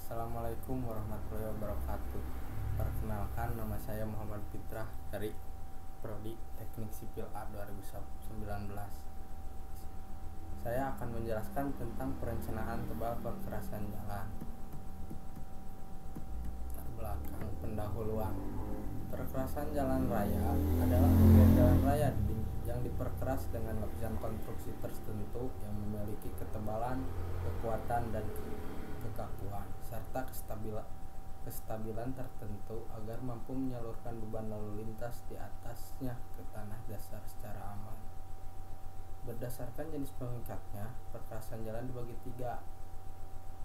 Assalamualaikum warahmatullahi wabarakatuh. Perkenalkan, nama saya Muhammad Fitrah dari Prodi Teknik Sipil A 2019. Saya akan menjelaskan tentang perencanaan tebal perkerasan jalan. Belakang pendahuluan. Perkerasan jalan raya adalah bagian jalan raya yang diperkeras dengan lapisan konstruksi tertentu yang memiliki ketebalan, kekuatan, dan kekakuan serta kestabilan tertentu agar mampu menyalurkan beban lalu lintas di atasnya ke tanah dasar secara aman. Berdasarkan jenis pengikatnya, perkerasan jalan dibagi tiga.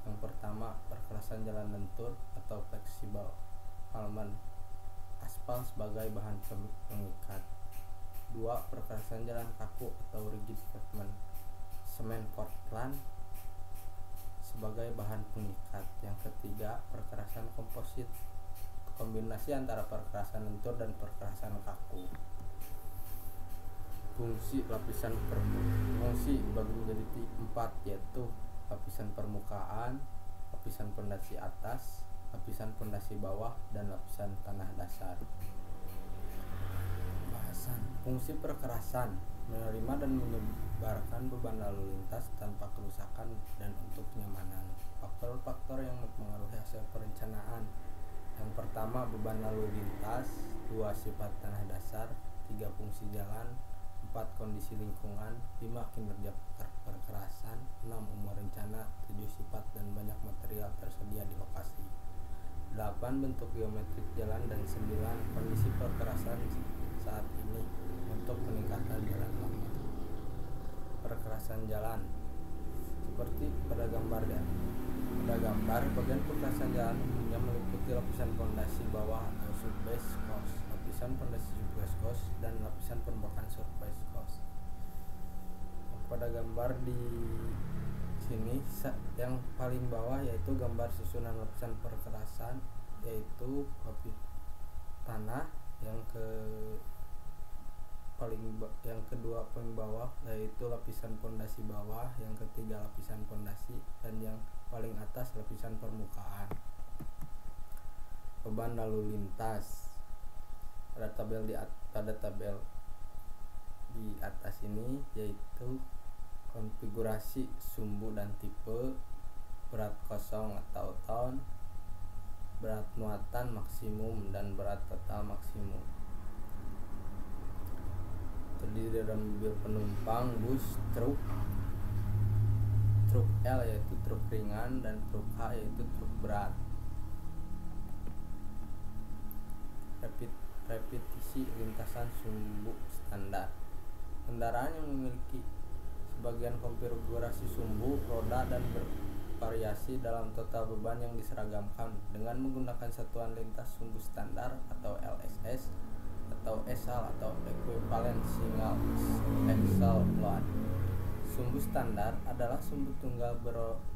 Yang pertama, perkerasan jalan lentur atau fleksibel pavement, aspal sebagai bahan pengikat. Dua, perkerasan jalan kaku atau rigid pavement, semen Portland sebagai bahan pengikat. Yang ketiga, perkerasan komposit, kombinasi antara perkerasan lentur dan perkerasan kaku. Fungsi lapisan fungsi dibagi menjadi 4, yaitu lapisan permukaan, lapisan pondasi atas, lapisan pondasi bawah, dan lapisan tanah dasar. Bahasan. Fungsi perkerasan: menerima dan menyebarkan beban lalu lintas tanpa kerusakan dan untuk kenyamanan. Faktor-faktor yang mempengaruhi hasil perencanaan: yang pertama, beban lalu lintas. 2, sifat tanah dasar. 3, fungsi jalan. 4, kondisi lingkungan. 5, kinerja perkerasan. 6, umur rencana. 7, sifat dan banyak material tersedia di lokasi. 8, bentuk geometrik jalan. Dan 9, kondisi perkerasan saat ini untuk peningkatan jalan lama. Perkerasan jalan seperti pada gambar bagian perkerasan jalan umumnya meliputi lapisan pondasi bawah atau subbase coast, lapisan pondasi subbase coast, dan lapisan permukaan surface coast. Pada gambar di sini yang paling bawah yaitu gambar susunan lapisan perkerasan, yaitu tanah. Yang kedua paling bawah yaitu lapisan pondasi bawah, yang ketiga lapisan pondasi, dan yang paling atas lapisan permukaan. Beban lalu lintas. Pada tabel di atas ini yaitu konfigurasi sumbu dan tipe, berat kosong atau ton, berat muatan maksimum, dan berat total maksimum. Terdiri dari mobil penumpang, bus, truk L yaitu truk ringan, dan truk H yaitu truk berat. Repetisi lintasan sumbu standar. Kendaraan yang memiliki sebagian konfigurasi sumbu, roda, dan bervariasi dalam total beban yang diseragamkan dengan menggunakan satuan lintas sumbu standar atau LSS atau ESAL atau Equivalent Single Axle Load. Sumbu standar adalah sumbu tunggal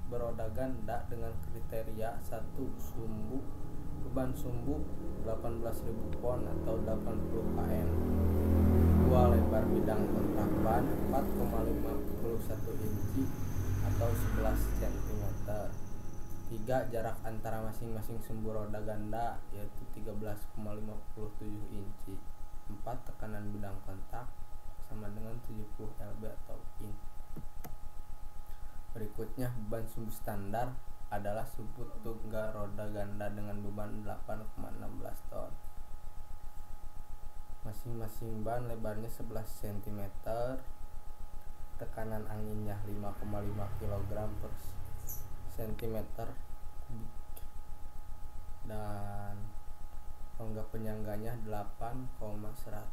beroda ganda dengan kriteria 1, beban sumbu 18.000 pon atau 80 kN. 2, lebar bidang kontak ban 4,51 inci atau 11 cm. 3, jarak antara masing-masing sumbu roda ganda yaitu 13,57 inci. 4, tekanan bidang kontak sama dengan 70 lb atau in. Berikutnya, beban sumbu standar adalah sumbu tunggal roda ganda dengan beban 8,16 ton. Masing-masing ban lebarnya 11 cm, tekanan anginnya 5,5 kg per cm kubik, dan rongga penyangganya 8,160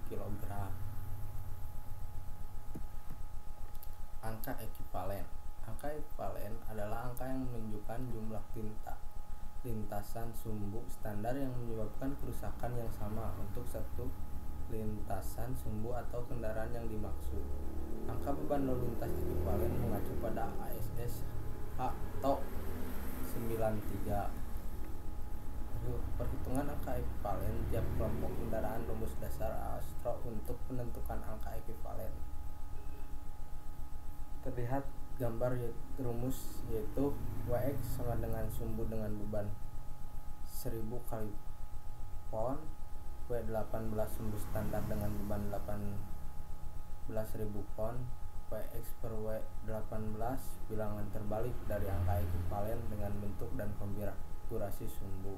kg. Angka ekivalen. Angka ekivalen adalah angka yang menunjukkan jumlah lintasan sumbu standar yang menyebabkan kerusakan yang sama untuk satu lintasan sumbu atau kendaraan yang dimaksud. Angka beban lalu lintas ekivalen mengacu pada ASS atau 93. Perhitungan angka ekivalen tiap kelompok kendaraan. Rumus dasar ASTRO untuk menentukan angka ekivalen. Terlihat gambar rumus yaitu Wx sama dengan sumbu dengan beban 1000 kali pound, W18 sumbu standar dengan beban 18.000 pound, Wx per W18 bilangan terbalik dari angka ekivalen dengan bentuk dan konfigurasi sumbu.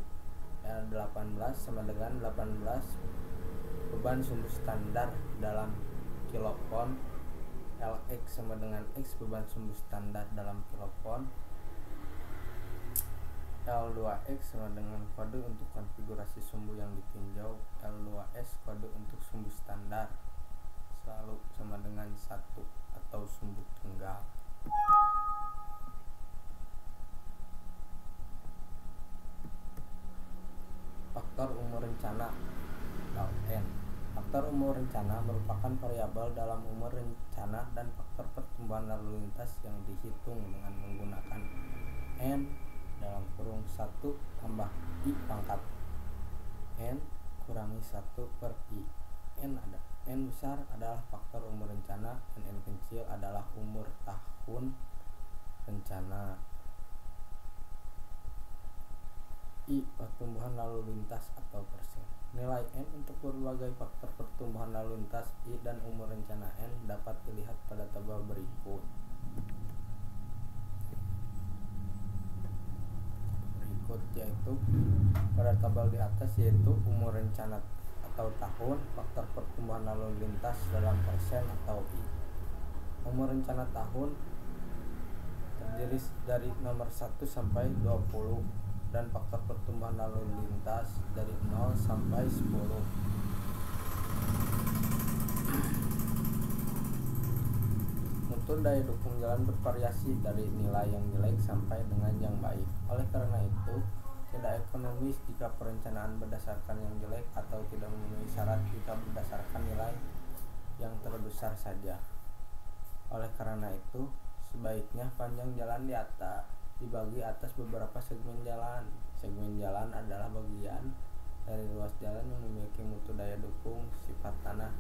L18 sama dengan 18 beban sumbu standar dalam kilopon, Lx sama dengan X beban sumbu standar dalam kilopon, L2X sama dengan kode untuk konfigurasi sumbu yang ditinjau, L2S kode untuk sumbu standar selalu sama dengan 1 atau sumbu tunggal. Faktor umur rencana Ln. Faktor umur rencana merupakan variabel dalam umur rencana dan faktor pertumbuhan lalu lintas yang dihitung dengan menggunakan n dalam kurung 1 tambah i pangkat n kurangi 1 per i. N besar adalah faktor umur rencana, n kecil adalah umur tahun rencana. I pertumbuhan lalu lintas atau persen. Nilai N untuk berbagai faktor pertumbuhan lalu lintas I dan umur rencana N dapat dilihat pada tabel berikut. Yaitu pada tabel di atas yaitu umur rencana atau tahun, faktor pertumbuhan lalu lintas dalam persen atau I. Umur rencana tahun terdiri dari nomor 1 sampai 20 dan faktor pertumbuhan lalu lintas dari 0 sampai 10. Mutu daya dukung jalan bervariasi dari nilai yang jelek sampai dengan yang baik. Oleh karena itu, tidak ekonomis jika perencanaan berdasarkan yang jelek atau tidak memenuhi syarat jika berdasarkan nilai yang terbesar saja. Oleh karena itu, sebaiknya panjang jalan dibagi atas beberapa segmen jalan. Segmen jalan adalah bagian dari ruas jalan yang memiliki mutu daya dukung, sifat tanah,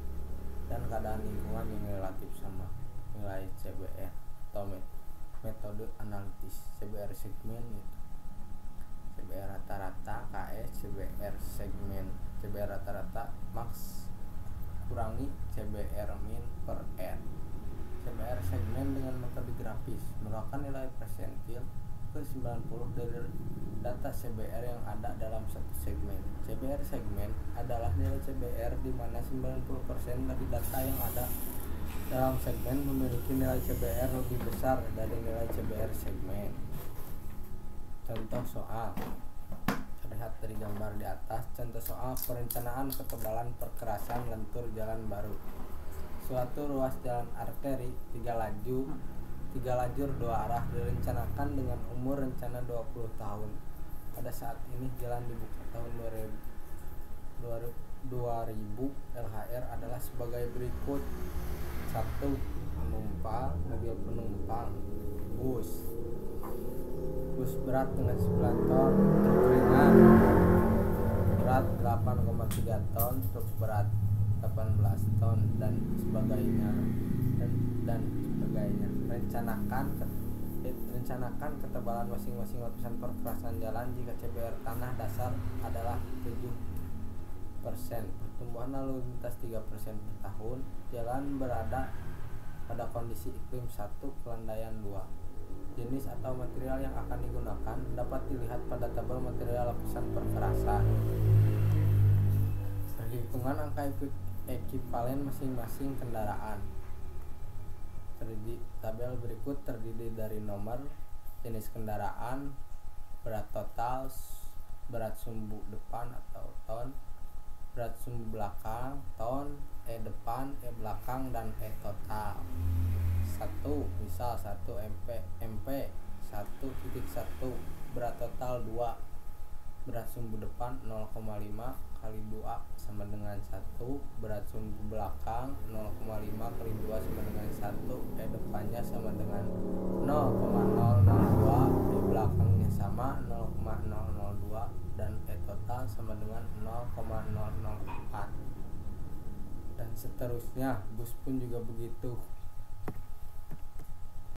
dan keadaan lingkungan yang relatif sama. Nilai CBR atau metode analitis CBR segmen itu CBR rata-rata KS CBR segmen CBR rata-rata max kurangi CBR min per N. CBR segmen dengan metode grafis merupakan nilai persentil ke 90 dari data CBR yang ada dalam satu segmen. CBR segmen adalah nilai CBR di mana 90% dari data yang ada dalam segmen memiliki nilai CBR lebih besar dari nilai CBR segmen. Contoh soal terlihat dari gambar di atas. Contoh soal perencanaan ketebalan perkerasan lentur jalan baru. Suatu ruas jalan arteri 3 lajur 2 arah direncanakan dengan umur rencana 20 tahun. Pada saat ini jalan dibuka tahun 2000 LHR adalah sebagai berikut. 1. Mobil penumpang bus berat dengan 9 ton, truk ringan berat 8,3 ton, truk berat 18 ton dan sebagainya. Rencanakan ketebalan masing-masing lapisan perkerasan jalan jika CBR tanah dasar adalah 7%, pertumbuhan lalu lintas 3% per tahun, jalan berada pada kondisi iklim 1, kelandaian 2. Jenis atau material yang akan digunakan dapat dilihat pada tabel material lapisan perkerasan. Perhitungan angka ekivalen masing-masing kendaraan. Tabel berikut terdiri dari nomor, jenis kendaraan, berat total, berat sumbu depan atau ton, berat sumbu belakang, ton, depan, belakang, dan total. 1. Misal 1 MP 1.1 berat total 2, berat sumbu depan 0,5 kali 2 sama dengan 1, berat sumbu belakang 0,5 kali 2 sama dengan 1, depannya sama dengan 0,002, belakangnya sama 0,002, dan total sama dengan 0,004. Dan seterusnya. Bus pun juga begitu.